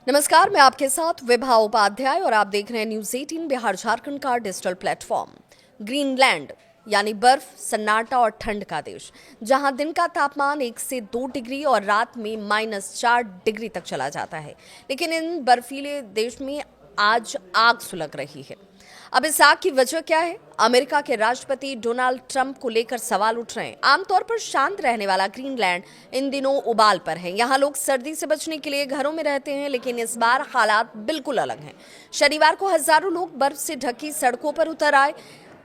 नमस्कार, मैं आपके साथ विभा उपाध्याय और आप देख रहे हैं न्यूज 18 बिहार झारखंड का डिजिटल प्लेटफॉर्म। ग्रीनलैंड यानी बर्फ, सन्नाटा और ठंड का देश, जहां दिन का तापमान 1 से 2 डिग्री और रात में -4 डिग्री तक चला जाता है। लेकिन इन बर्फीले देश में आज आग सुलग रही है। अब इस आग की वजह क्या है? अमेरिका के राष्ट्रपति डोनाल्ड ट्रंप को लेकर सवाल उठ रहे हैं। आमतौर पर शांत रहने वाला ग्रीनलैंड इन दिनों उबाल पर है। यहाँ लोग सर्दी से बचने के लिए घरों में रहते हैं, लेकिन इस बार हालात बिल्कुल अलग हैं। शनिवार को हजारों लोग बर्फ से ढकी सड़कों पर उतर आए।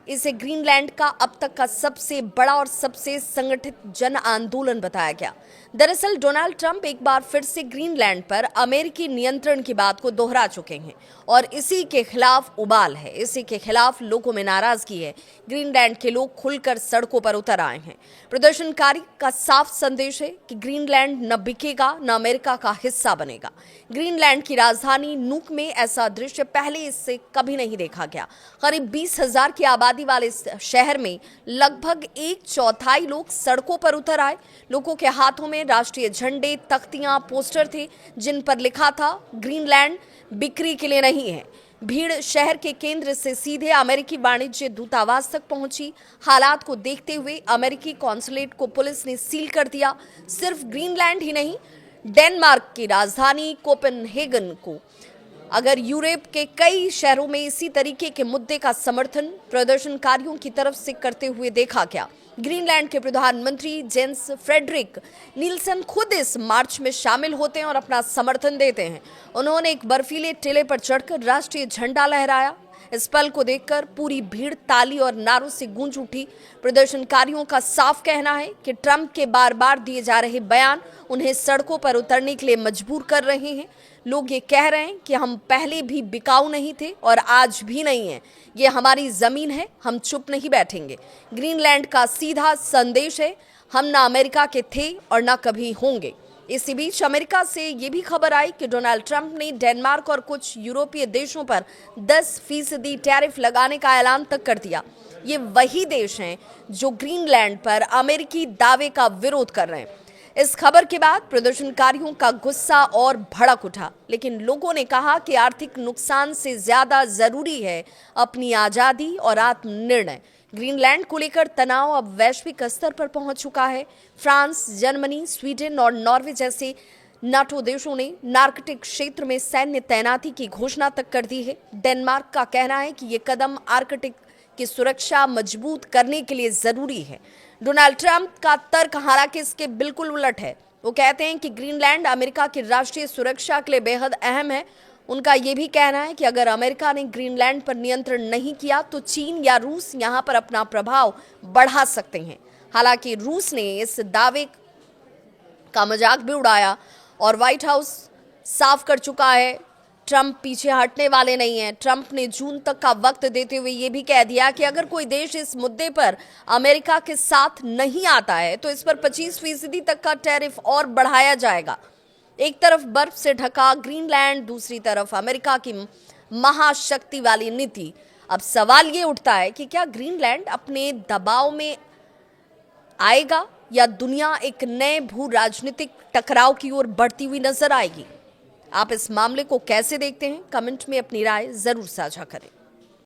इसे ग्रीनलैंड का अब तक का सबसे बड़ा और सबसे संगठित जन आंदोलन बताया गया। दरअसल डोनाल्ड ट्रंप एक बार फिर से ग्रीनलैंड पर अमेरिकी नियंत्रण की बात को दोहरा चुके हैं और इसी के खिलाफ उबाल है। इसी के खिलाफ लोगों में नाराजगी है। ग्रीनलैंड के लोग खुलकर सड़कों पर उतर आए हैं। प्रदर्शनकारी का साफ संदेश है कि ग्रीनलैंड न बिकेगा, न अमेरिका का हिस्सा बनेगा। ग्रीनलैंड की राजधानी नूक में ऐसा दृश्य पहले इससे कभी नहीं देखा गया। करीब 20,000 की आबादी वाले इस शहर में लगभग 1/4 लोग सड़कों पर उतर आए। लोगों के हाथों में राष्ट्रीय झंडे, तख्तियां, पोस्टर थे जिन पर लिखा था ग्रीनलैंड बिक्री के लिए नहीं है। भीड़ शहर के केंद्र से सीधे अमेरिकी वाणिज्य दूतावास तक पहुंची। हालात को देखते हुए अमेरिकी कॉन्सुलेट को पुलिस ने सील कर दिया। सिर्फ ग्रीनलैंड ही नहीं, डेनमार्क की राजधानी कोपेनहेगन को अगर यूरोप के कई शहरों में इसी तरीके के मुद्दे का समर्थन प्रदर्शनकारियों की तरफ से करते हुए देखा गया। ग्रीनलैंड के प्रधानमंत्री जेंस फ्रेडरिक नीलसन खुद इस मार्च में शामिल होते हैं और अपना समर्थन देते हैं। उन्होंने एक बर्फीले टीले पर चढ़कर राष्ट्रीय झंडा लहराया। इस पल को देखकर पूरी भीड़ ताली और नारों से गूंज उठी। प्रदर्शनकारियों का साफ कहना है कि ट्रंप के बार बार दिए जा रहे बयान उन्हें सड़कों पर उतरने के लिए मजबूर कर रहे हैं। लोग ये कह रहे हैं कि हम पहले भी बिकाऊ नहीं थे और आज भी नहीं है। ये हमारी जमीन है, हम चुप नहीं बैठेंगे। ग्रीनलैंड का सीधा संदेश है, हम ना अमेरिका के थे और ना कभी होंगे। इसी बीच अमेरिका से ये भी खबर आई कि डोनाल्ड ट्रंप ने डेनमार्क और कुछ यूरोपीय देशों पर 10% टैरिफ लगाने का ऐलान तक कर दिया। ये वही देश हैं जो ग्रीनलैंड पर अमेरिकी दावे का विरोध कर रहे हैं। इस खबर के बाद प्रदर्शनकारियों का गुस्सा और भड़क उठा, लेकिन लोगों ने कहा कि आर्थिक नुकसान से ज्यादा जरूरी है अपनी आजादी और आत्मनिर्णय। ग्रीनलैंड को लेकर तनाव अब वैश्विक स्तर पर पहुंच चुका है। फ्रांस, जर्मनी, स्वीडन और नॉर्वे जैसे नाटो देशों ने नार्कटिक क्षेत्र में सैन्य तैनाती की घोषणा तक कर दी है। डेनमार्क का कहना है कि ये कदम आर्कटिक की सुरक्षा मजबूत करने के लिए जरूरी है। डोनाल्ड ट्रंप का तर्क हालांकि इसके बिल्कुल उलट है। वो कहते हैं कि ग्रीनलैंड अमेरिका की राष्ट्रीय सुरक्षा के लिए बेहद अहम है। उनका ये भी कहना है कि अगर अमेरिका ने ग्रीनलैंड पर नियंत्रण नहीं किया तो चीन या रूस यहां पर अपना प्रभाव बढ़ा सकते हैं। हालांकि रूस ने इस दावे का मजाक भी उड़ाया और व्हाइट हाउस साफ कर चुका है ट्रंप पीछे हटने वाले नहीं हैं। ट्रंप ने जून तक का वक्त देते हुए ये भी कह दिया कि अगर कोई देश इस मुद्दे पर अमेरिका के साथ नहीं आता है तो इस पर 25% तक का टैरिफ और बढ़ाया जाएगा। एक तरफ बर्फ से ढका ग्रीनलैंड, दूसरी तरफ अमेरिका की महाशक्ति वाली नीति। अब सवाल ये उठता है कि क्या ग्रीनलैंड अपने दबाव में आएगा या दुनिया एक नए भू राजनीतिक टकराव की ओर बढ़ती हुई नजर आएगी? आप इस मामले को कैसे देखते हैं? कमेंट में अपनी राय जरूर साझा करें।